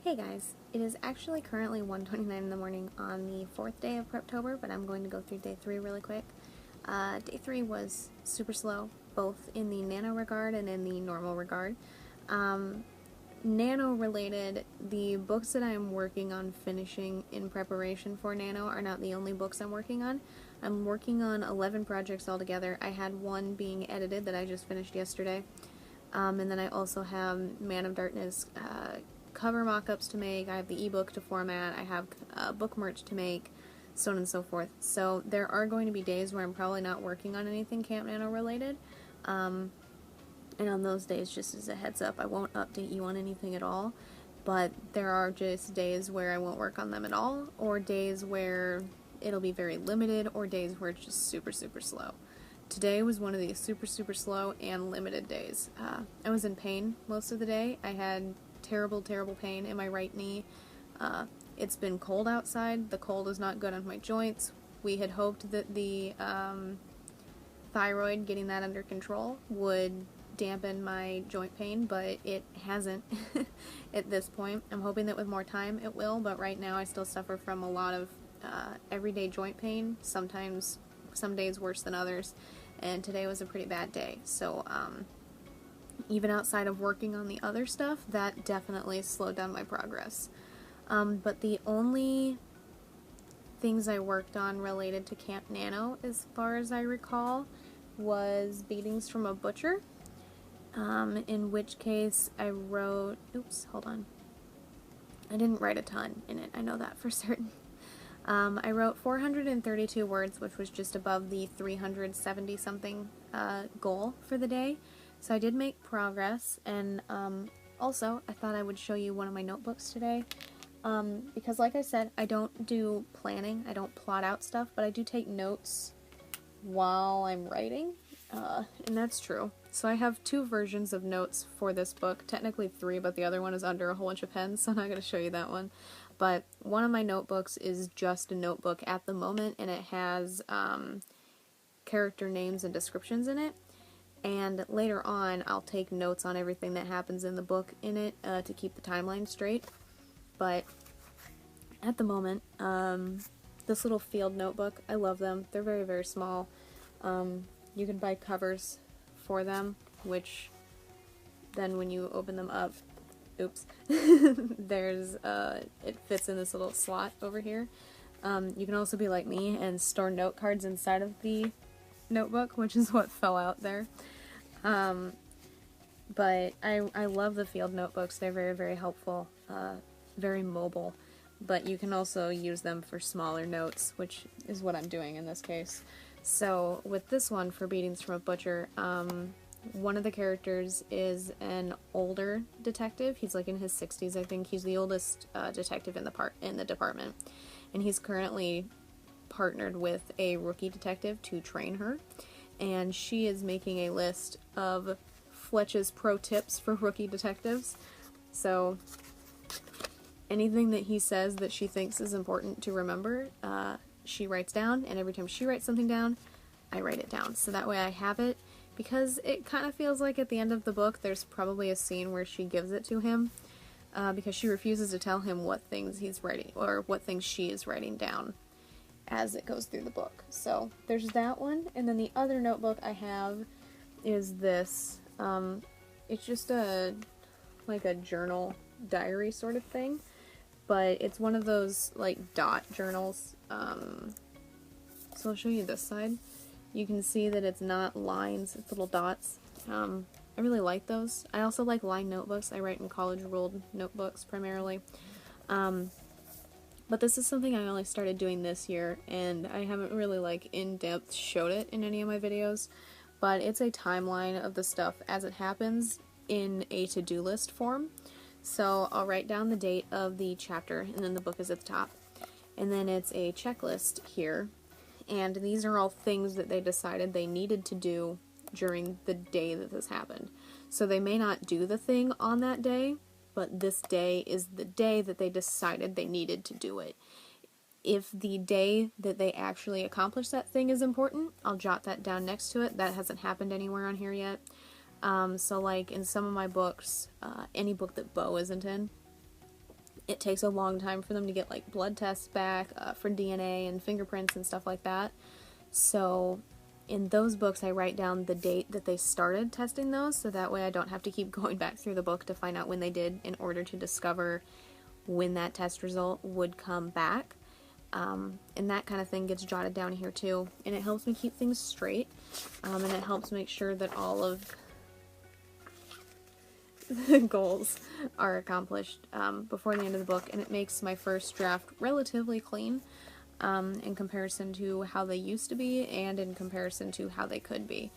Hey guys, it is actually currently 1:29 in the morning on the 4th day of Preptober, but I'm going to go through day 3 really quick. Day 3 was super slow, both in the nano regard and in the normal regard. Nano related, the books that I'm working on finishing in preparation for Nano are not the only books I'm working on. I'm working on 11 projects altogether. I had one being edited that I just finished yesterday. And then I also have Man of Darkness cover mock-ups to make, I have the ebook to format, I have book merch to make, so on and so forth. So there are going to be days where I'm probably not working on anything Camp Nano related, and on those days, just as a heads up, I won't update you on anything at all, but there are just days where I won't work on them at all, or days where it'll be very limited, or days where it's just super slow. Today was one of these super slow and limited days. I was in pain most of the day. I had terrible pain in my right knee. It's been cold outside. The cold is not good on my joints. We had hoped that the thyroid, getting that under control, would dampen my joint pain, but it hasn't at this point. I'm hoping that with more time it will, but right now I still suffer from a lot of everyday joint pain, sometimes some days worse than others, and today was a pretty bad day. So even outside of working on the other stuff, that definitely slowed down my progress. But the only things I worked on related to Camp Nano, as far as I recall, was Beatings from a Butcher, in which case I wrote, oops, hold on, I didn't write a ton in it, I know that for certain. I wrote 432 words, which was just above the 370 something goal for the day. So I did make progress, and also I thought I would show you one of my notebooks today, because like I said, I don't do planning, I don't plot out stuff, but I do take notes while I'm writing, and that's true. So I have two versions of notes for this book, technically three, but the other one is under a whole bunch of pens, so I'm not going to show you that one. But one of my notebooks is just a notebook at the moment, and it has character names and descriptions in it. And later on, I'll take notes on everything that happens in the book in it to keep the timeline straight. But at the moment, this little field notebook, I love them. They're very small. You can buy covers for them, which then when you open them up, oops, there's, it fits in this little slot over here. You can also be like me and store note cards inside of the notebook, which is what fell out there. But I love the field notebooks. They're very helpful, very mobile, but you can also use them for smaller notes, which is what I'm doing in this case. So with this one, for Beatings from a Butcher, one of the characters is an older detective. He's like in his 60s, I think. He's the oldest detective in the department, and he's currently partnered with a rookie detective to train her, and she is making a list of Fletch's pro tips for rookie detectives. So anything that he says that she thinks is important to remember, she writes down, and every time she writes something down, I write it down. So that way I have it, because it kind of feels like at the end of the book there's probably a scene where she gives it to him, because she refuses to tell him what things he's writing, or what things she is writing down as it goes through the book. So there's that one, and then the other notebook I have is this. It's just like a journal diary sort of thing, but it's one of those like dot journals. So I'll show you this side. You can see that it's not lines, it's little dots. I really like those. I also like line notebooks. I write in college ruled notebooks primarily. But this is something I only started doing this year, and I haven't really like in-depth showed it in any of my videos, but it's a timeline of the stuff as it happens in a to-do list form. So I'll write down the date of the chapter, and then the book is at the top. And then it's a checklist here, and these are all things that they decided they needed to do during the day that this happened. So they may not do the thing on that day, but this day is the day that they decided they needed to do it. If the day that they actually accomplish that thing is important, I'll jot that down next to it. That hasn't happened anywhere on here yet. So like in some of my books, any book that Bo isn't in, it takes a long time for them to get like blood tests back for DNA and fingerprints and stuff like that. So in those books I write down the date that they started testing those, so that way I don't have to keep going back through the book to find out when they did in order to discover when that test result would come back. And that kind of thing gets jotted down here too, and it helps me keep things straight, and it helps make sure that all of the goals are accomplished before the end of the book, and it makes my first draft relatively clean in comparison to how they used to be and in comparison to how they could be.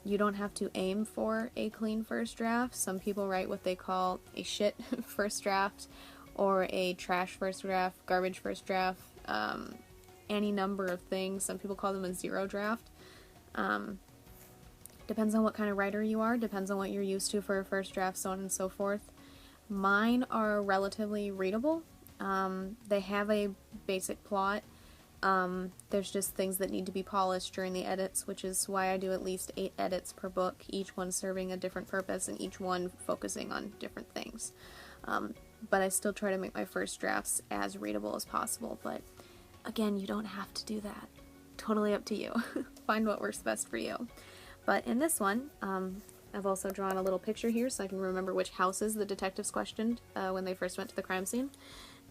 You don't have to aim for a clean first draft. Some people write what they call a shit first draft, or a trash first draft, garbage first draft, any number of things. Some people call them a zero draft. Depends on what kind of writer you are, depends on what you're used to for a first draft, so on and so forth. Mine are relatively readable. They have a basic plot. There's just things that need to be polished during the edits, which is why I do at least 8 edits per book, each one serving a different purpose and each one focusing on different things. But I still try to make my first drafts as readable as possible, but again, you don't have to do that. Totally up to you. Find what works best for you. But in this one, I've also drawn a little picture here so I can remember which houses the detectives questioned when they first went to the crime scene.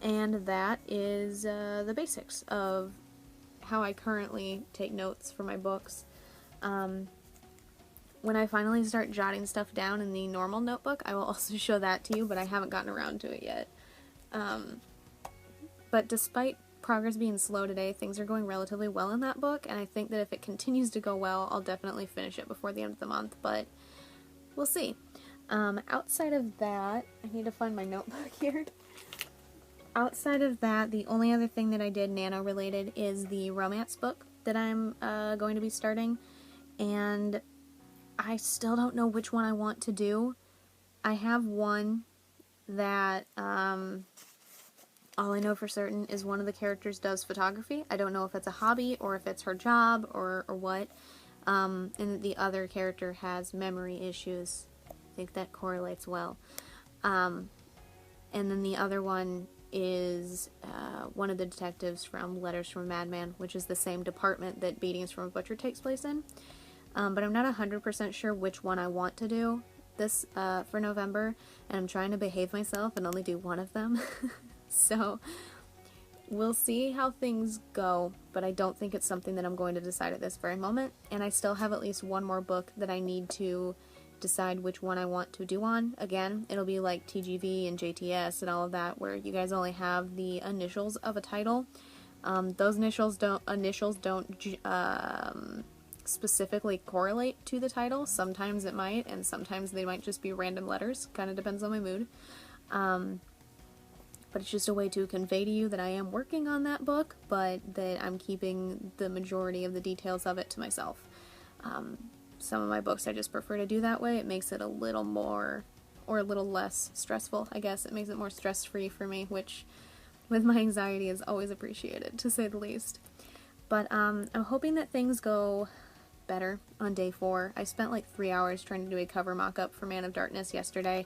And that is the basics of how I currently take notes for my books. When I finally start jotting stuff down in the normal notebook, I will also show that to you, but I haven't gotten around to it yet. But despite progress being slow today, things are going relatively well in that book, and I think that if it continues to go well, I'll definitely finish it before the end of the month, but we'll see. Outside of that, I need to find my notebook here. Outside of that, the only other thing that I did nano-related is the romance book that I'm going to be starting, and I still don't know which one I want to do. I have one that, all I know for certain is one of the characters does photography. I don't know if it's a hobby or if it's her job or what. And the other character has memory issues. I think that correlates well. And then the other one is one of the detectives from Letters from a Madman, which is the same department that Beatings from a Butcher takes place in. But I'm not 100% sure which one I want to do this for November, and I'm trying to behave myself and only do one of them. So we'll see how things go, but I don't think it's something that I'm going to decide at this very moment, and I still have at least one more book that I need to decide which one I want to do on. Again, it'll be like TGV and JTS and all of that, where you guys only have the initials of a title. Those initials don't specifically correlate to the title. Sometimes it might, and sometimes they might just be random letters. Kind of depends on my mood. But it's just a way to convey to you that I am working on that book, but that I'm keeping the majority of the details of it to myself. Some of my books I just prefer to do that way. It makes it a little more, or a little less stressful, I guess. It makes it more stress-free for me, which with my anxiety is always appreciated, to say the least. But I'm hoping that things go better on day 4. I spent like 3 hours trying to do a cover mock-up for Man of Darkness yesterday,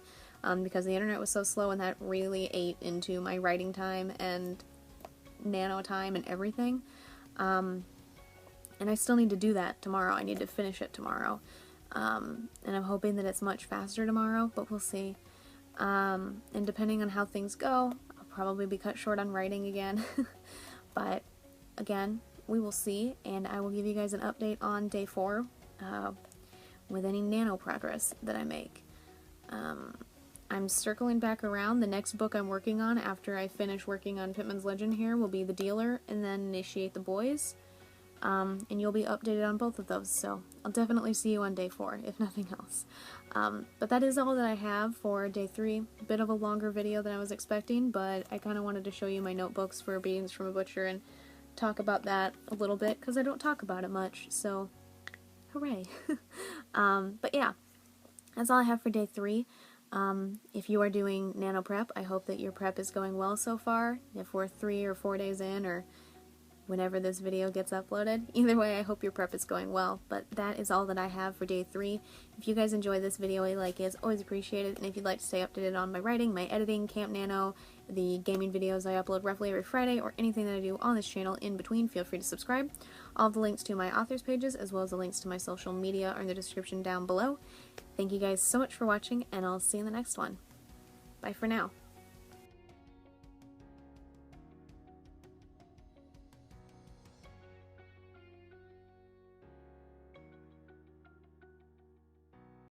because the internet was so slow, and that really ate into my writing time and nano time and everything. And I still need to do that tomorrow. I need to finish it tomorrow. And I'm hoping that it's much faster tomorrow, but we'll see. And depending on how things go, I'll probably be cut short on writing again. But again, we will see, and I will give you guys an update on day 4 with any nano progress that I make. I'm circling back around. The next book I'm working on after I finish working on Pittman's Legend here will be The Dealer and then Initiate the Boys. And you'll be updated on both of those, so I'll definitely see you on day 4, if nothing else. But that is all that I have for day 3. A bit of a longer video than I was expecting, but I kind of wanted to show you my notebooks for Beatings from a Butcher and talk about that a little bit, because I don't talk about it much, so hooray. But yeah, that's all I have for day 3. If you are doing nano prep, I hope that your prep is going well so far. If we're 3 or 4 days in, or whenever this video gets uploaded. Either way, I hope your prep is going well, but that is all that I have for day 3. If you guys enjoy this video, a like is always appreciated, and if you'd like to stay updated on my writing, my editing, Camp Nano, the gaming videos I upload roughly every Friday, or anything that I do on this channel in between, feel free to subscribe. All the links to my authors pages, as well as the links to my social media, are in the description down below. Thank you guys so much for watching, and I'll see you in the next one. Bye for now.